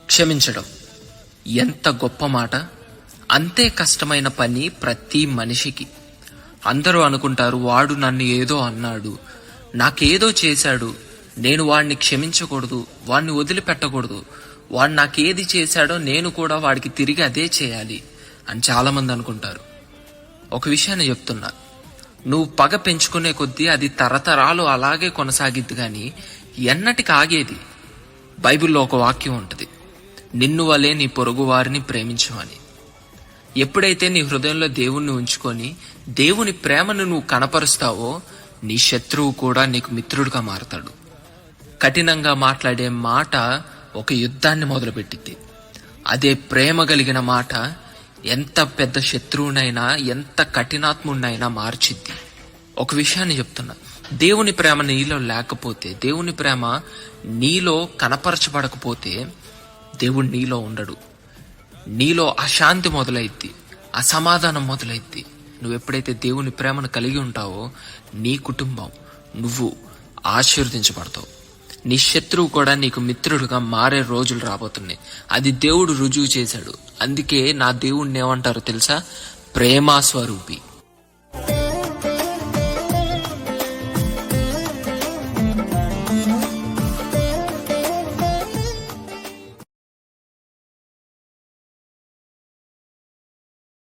క్షమించడం ఎంత గొప్ప మాట. అంతే కష్టమైన పని ప్రతి మనిషికి. అందరూ అనుకుంటారు, వాడు నన్ను ఏదో అన్నాడు, నాకేదో చేశాడు, నేను వాడిని క్షమించకూడదు, వాడిని వదిలిపెట్టకూడదు, వాడు నాకేది చేశాడో నేను కూడా వాడికి తిరిగి అదే చేయాలి అని చాలా మంది అనుకుంటారు. ఒక విషయాన్ని చెప్తున్నా, నువ్వు పగ పెంచుకునే కొద్దీ అది తరతరాలు అలాగే కొనసాగిద్ది కానీ ఎన్నటికి ఆగేది. బైబిల్లో ఒక వాక్యం ఉంటుంది, నిన్ను వలే నీ పొరుగు వారిని ప్రేమించు అని. ఎప్పుడైతే నీ హృదయంలో దేవుణ్ణి ఉంచుకొని దేవుని ప్రేమను నువ్వు కనపరుస్తావో నీ శత్రువు కూడా నీకు మిత్రుడిగా మారతాడు. కఠినంగా మాట్లాడే మాట ఒక యుద్ధాన్ని మొదలుపెట్టింది. అదే ప్రేమ కలిగిన మాట ఎంత పెద్ద శత్రువునైనా ఎంత కఠినాత్ముడినైనా మార్చిద్ది. ఒక విషయాన్ని చెప్తున్నా, దేవుని ప్రేమ నీలో లేకపోతే, దేవుని ప్రేమ నీలో కనపరచబడకపోతే దేవుడు నీలో ఉండడు. నీలో అశాంతి మొదలైద్ది, అసమాధానం మొదలైద్ది. నువ్వు ఎప్పుడైతే దేవుని ప్రేమను కలిగి ఉంటావో నీ కుటుంబం, నువ్వు ఆశీర్వదించబడతావు. నీ శత్రువు కూడా నీకు మిత్రుడుగా మారే రోజులు రాబోతున్నాయి. అది దేవుడు రుజువు చేశాడు. అందుకే నా దేవుణ్ణి ఏమంటారో తెలుసా? ప్రేమ స్వరూపి.